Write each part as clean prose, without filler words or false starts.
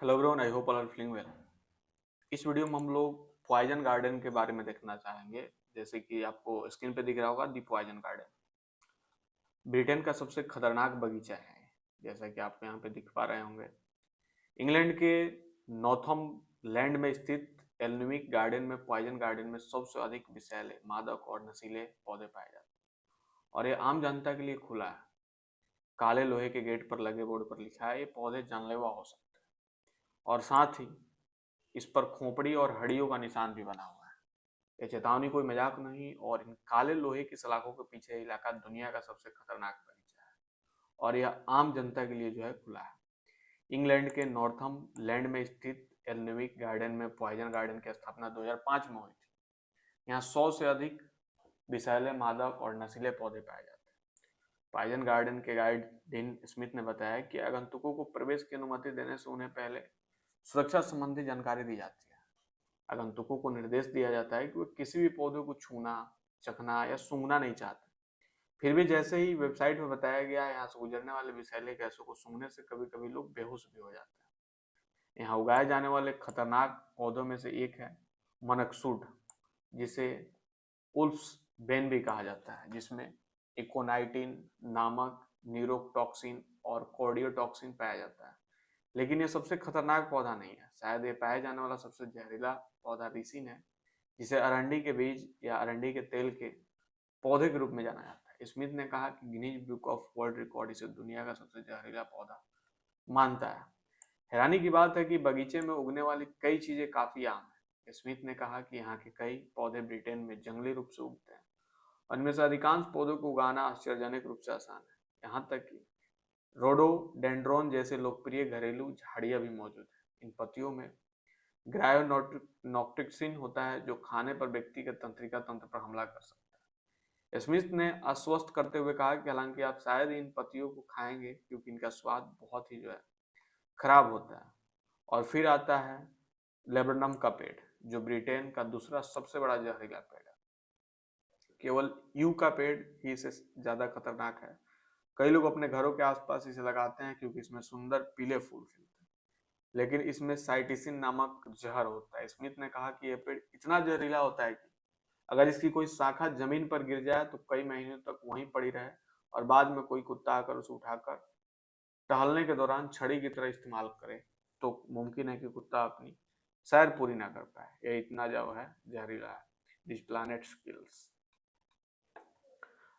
Hello everyone, I hope all are feeling well. इस video में हम लोग पॉइजन गार्डन के बारे में देखना चाहेंगे। जैसे कि आपको स्क्रीन पे दिख रहा होगा, दी पॉइजन गार्डन ब्रिटेन का सबसे खतरनाक बगीचा है। जैसा कि आपको यहाँ पे दिख पा रहे होंगे, इंग्लैंड के नॉर्थम्बलैंड में स्थित एल्नविक गार्डन में पॉइजन गार्डन में सबसे अधिक विषैले, मादक और नशीले पौधे पाए जाते हैं और ये आम जनता के लिए खुला है। काले लोहे के गेट पर लगे बोर्ड पर लिखा है, ये पौधे जानलेवा हो सकते हैं और साथ ही इस पर खोपड़ी और हड्डियों का निशान भी बना हुआ है। ये चेतावनी कोई मजाक नहीं, और इन काले लोहे की सलाखों के पीछे इलाका दुनिया का सबसे खतरनाक बगीचा है और यह आम जनता के लिए जो है खुला है। इंग्लैंड के नॉर्थम्बलैंड में स्थित एल्नविक गार्डन में पॉइजन गार्डन की स्थापना 2005 में हुई थी। यहाँ 100 से अधिक विषैले, मादक और नशीले पौधे पाए जाते हैं। पॉइजन गार्डन के गाइड डीन स्मिथ ने बताया कि आगंतुकों को प्रवेश की अनुमति देने से उन्हें पहले सुरक्षा संबंधी जानकारी दी जाती है। आगंतुकों को निर्देश दिया जाता है कि वे किसी भी पौधे को छूना, चखना या सूंघना नहीं चाहते। फिर भी जैसे ही वेबसाइट में बताया गया, यहाँ से गुजरने वाले विषैले गैसों को सूंघने से कभी कभी लोग बेहोश भी हो जाते हैं। यहाँ उगाए जाने वाले खतरनाक पौधों में से एक है मनकसूड, जिसे उल्फ्स बेन भी कहा जाता है, जिसमें इकोनाइटिन नामक न्यूरोटॉक्सिन और कोर्डियोटॉक्सिन पाया जाता है। लेकिन ये सबसे खतरनाक पौधा नहीं है। शायद ये पाया जाने वाला सबसे जहरीला पौधा रिसिन है, जिसे अरंडी के बीज या अरंडी के तेल के पौधे के रूप में जाना जाता है। स्मिथ ने कहा कि Guinness book of world record इसे दुनिया का सबसे जहरीला पौधा मानता है। हैरानी की बात है कि बगीचे में उगने वाली कई चीजें काफी आम है। स्मिथ ने कहा कि यहाँ के कई पौधे ब्रिटेन में जंगली रूप से उगते हैं, उनमें से अधिकांश पौधों को उगाना आश्चर्यजनक रूप से आसान है। यहाँ तक कि रोडोडेंड्रोन जैसे लोकप्रिय घरेलू झाड़ियां भी मौजूद है। इन पत्तियों में ग्रायोनॉक्टिक्सिन होता है, जो खाने पर व्यक्ति के तंत्रिका तंत्र पर हमला कर सकता है। स्मिथ ने आश्वस्त करते हुए कहा कि हालांकि आप शायद इन पत्तियों को खाएंगे क्योंकि इनका स्वाद बहुत ही जो है खराब होता है। और फिर आता है लेबनम का पेड़, जो ब्रिटेन का दूसरा सबसे बड़ा जहरीला पेड़ है। केवल यू का पेड़ ही इसे ज्यादा खतरनाक है। कई लोग अपने घरों के आसपास इसे लगाते हैं क्योंकि इसमें सुंदर पीले फूल खिलते हैं, लेकिन इसमें साइटिसिन नामक जहर होता है। स्मिथ ने कहा कि यह पेड़ इतना जहरीला होता है कि अगर इसकी कोई शाखा जमीन पर गिर जाए तो कई महीनों तक वहीं पड़ी रहे और बाद में कोई कुत्ता आकर उसे उठाकर टहलने के दौरान छड़ी की तरह इस्तेमाल करे तो मुमकिन है कि कुत्ता अपनी सैर पूरी ना कर पाए। यह इतना जो है जहरीला है। This planet kills.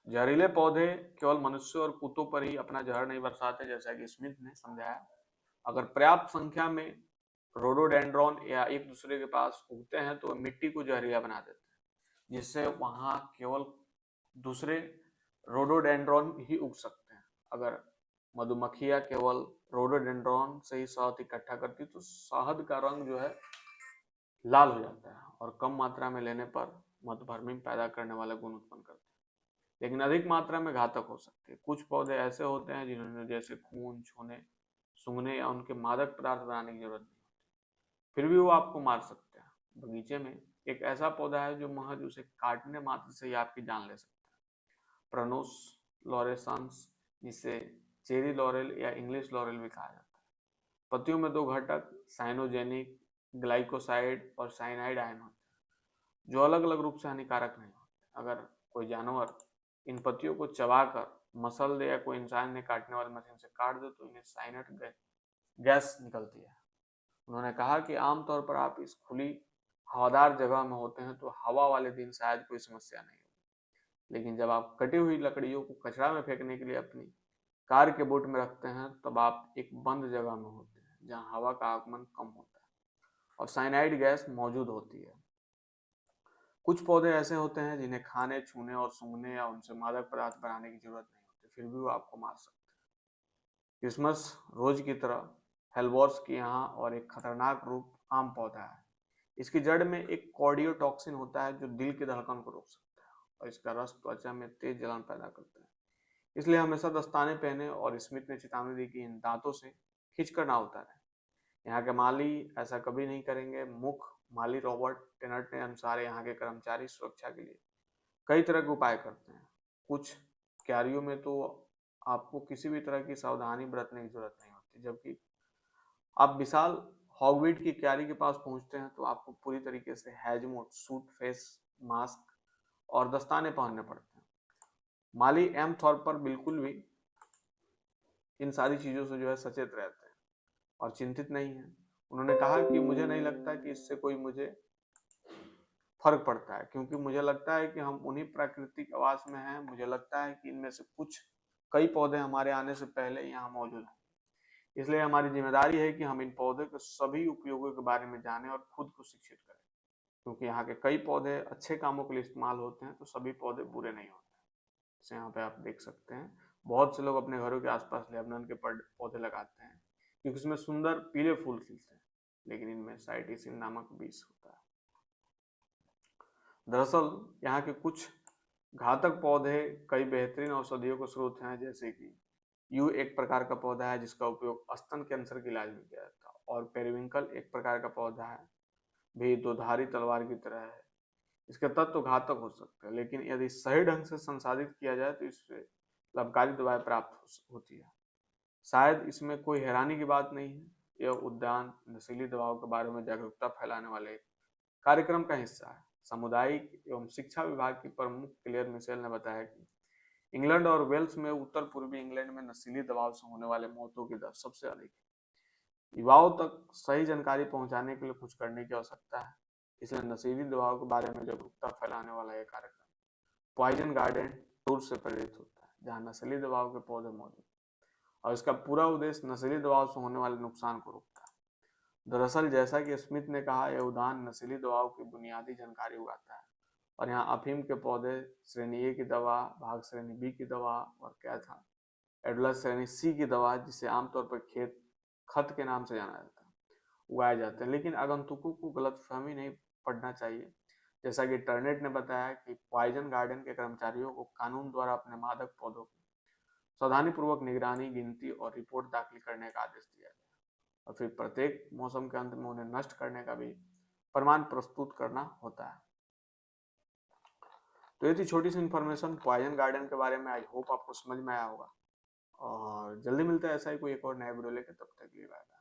जहरीले पौधे केवल मनुष्य और कुत्तों पर ही अपना जहर नहीं बरसाते, जैसा कि स्मिथ ने समझाया। अगर पर्याप्त संख्या में रोडोडेंड्रॉन या एक दूसरे के पास उगते हैं तो मिट्टी को जहरीला बना देते हैं, जिससे वहां केवल दूसरे रोडोडेंड्रॉन ही उग सकते हैं। अगर मधुमक्खियां केवल रोडोडेंड्रॉन से ही शहद इकट्ठा करती तो शहद का रंग जो है लाल हो जाता है और कम मात्रा में लेने पर मधुपर्मी पैदा करने वाले गुण उत्पन्न करते हैं, लेकिन अधिक मात्रा में घातक हो सकते हैं। कुछ पौधे ऐसे होते हैं जिन्होंने जैसे खून, छूने, सूंघने या उनके मादक पदार्थ बनाने की जरूरत नहीं, फिर भी वो आपको मार सकते हैं। बगीचे में एक ऐसा पौधा है जो महज उसे काटने मात्र से ही आपकी जान ले सकता है, प्रनोस लॉरेंस, जिसे चेरी लॉरेल या इंग्लिश लॉरेल भी कहा जाता है। पत्तियों में दो घटक साइनोजेनिक ग्लाइकोसाइड और साइनाइड आयन होते हैं, जो अलग अलग रूप से हानिकारक नहीं होते। अगर कोई जानवर इन पत्तियों को चबाकर मसल दे या कोई इंसान ने काटने वाली मशीन से काट दे तो इन्हें साइनट गैस निकलती है। उन्होंने कहा कि आमतौर पर आप इस खुली हवादार जगह में होते हैं तो हवा वाले दिन शायद कोई समस्या नहीं होगी, लेकिन जब आप कटी हुई लकड़ियों को कचरा में फेंकने के लिए अपनी कार के बूट में रखते हैं तब आप एक बंद जगह में होते हैं जहां हवा का आगमन कम होता है और साइनाइड गैस मौजूद होती है। कुछ पौधे ऐसे होते हैं जिन्हें खाने, छूने और सूंघने या उनसे मादक पदार्थ बनाने की जरूरत नहीं होती, फिर भी वो आपको मार सकते हैं। क्रिसमस रोज की तरह हेलवॉर्स की यहाँ और एक खतरनाक रूप आम पौधा है। इसकी जड़ में एक कॉर्डियोटॉक्सिन होता है जो दिल की धड़कन को रोक सकता है और इसका रस त्वचा में तेज जलन पैदा करता है। इसलिए हमेशा दस्ताने पहने, और स्मिथ ने चेतावनी दी कि इन दांतों से खींचकर ना उतारें। यहाँ के माली ऐसा कभी नहीं करेंगे। मुख्य माली रॉबर्ट टेनट ने अनुसार यहाँ के कर्मचारी सुरक्षा के लिए कई तरह के उपाय करते हैं। कुछ क्यारियों में तो आपको किसी भी तरह की सावधानी बरतने की जरूरत नहीं होती, जबकि आप विशाल हॉगवीड की क्यारी के पास पहुंचते हैं तो आपको पूरी तरीके से हैजमोट सूट, फेस मास्क और दस्ताने पहनने पड़ते हैं। माली एम थॉर्पर बिल्कुल भी इन सारी चीजों से जो है सचेत रहते हैं और चिंतित नहीं है। उन्होंने कहा कि मुझे नहीं लगता कि इससे कोई मुझे फर्क पड़ता है, क्योंकि मुझे लगता है कि हम उन्हीं प्राकृतिक आवास में हैं। मुझे लगता है कि इनमें से कुछ कई पौधे हमारे आने से पहले यहाँ मौजूद हैं, इसलिए हमारी जिम्मेदारी है कि हम इन पौधे के सभी उपयोगों के बारे में जानें और खुद को शिक्षित करें, क्योंकि यहाँ के कई पौधे अच्छे कामों के लिए इस्तेमाल होते हैं तो सभी पौधे बुरे नहीं होते। जैसे यहाँ पे आप देख सकते हैं, बहुत से लोग अपने घरों के आसपास लेबनन के पौधे लगाते हैं क्योंकि इसमें सुंदर पीले फूल खिलते हैं, लेकिन इनमें साइटिसिन नामक विष होता है। दरअसल यहाँ के कुछ घातक पौधे कई बेहतरीन औषधियों के स्रोत हैं, जैसे कि यू एक प्रकार का पौधा है जिसका उपयोग स्तन कैंसर के इलाज में किया जाता है, और पेरिविंकल एक प्रकार का पौधा है, भी दोधारी तलवार की तरह है। इसके तत्व घातक हो सकते हैं, लेकिन यदि सही ढंग से संसाधित किया जाए तो इससे लाभकारी दवाएं प्राप्त होती है। शायद इसमें कोई हैरानी की बात नहीं है, यह उद्यान नशीली दवाओं के बारे में जागरूकता फैलाने वाले कार्यक्रम का हिस्सा है। सामुदायिक एवं शिक्षा विभाग की प्रमुख क्लेयर मिशेल ने बताया कि इंग्लैंड और वेल्स में उत्तर पूर्वी इंग्लैंड में नशीली दवाओं से होने वाले मौतों की दर सबसे अधिक है। युवाओं तक सही जानकारी पहुंचाने के लिए कुछ करने की आवश्यकता है, इसलिए नशीली दवाओं के बारे में जागरूकता फैलाने वाला यह कार्यक्रम पॉइजन गार्डन टूर से प्रेरित होता है, जहाँ नशीली दवाओं के पौधे मौजूद हैं और इसका पूरा उद्देश्य नशीली दवाओं से होने वाले नुकसान को रोकना है। दरअसल जैसा कि स्मिथ ने कहा, यह उद्यान नशीली दवाओं की बुनियादी जानकारी उगाता है और यहाँ अफीम के पौधे, श्रेणी ए की दवा, भाग श्रेणी बी की दवा और क्या था, एडलस श्रेणी सी की दवा, जिसे आमतौर पर खेत खत के नाम से जाना जाता है, उगाए जाते हैं। लेकिन आगंतुकों को गलतफहमी नहीं पड़ना चाहिए। जैसा कि टर्नेट ने बताया कि पॉइजन गार्डन के कर्मचारियों को कानून द्वारा अपने मादक पौधों की सावधानीपूर्वक निगरानी, गिनती और रिपोर्ट दाखिल करने का आदेश दिया गया और फिर प्रत्येक मौसम के अंत में उन्हें नष्ट करने का भी प्रमाण प्रस्तुत करना होता है। तो ये थी छोटी सी इन्फॉर्मेशन पॉइजन गार्डन के बारे में। आई होप आपको समझ में आया होगा और जल्दी मिलता है ऐसा ही कोई एक और नया वीडियो लेकर, तब तक के लिए बाय।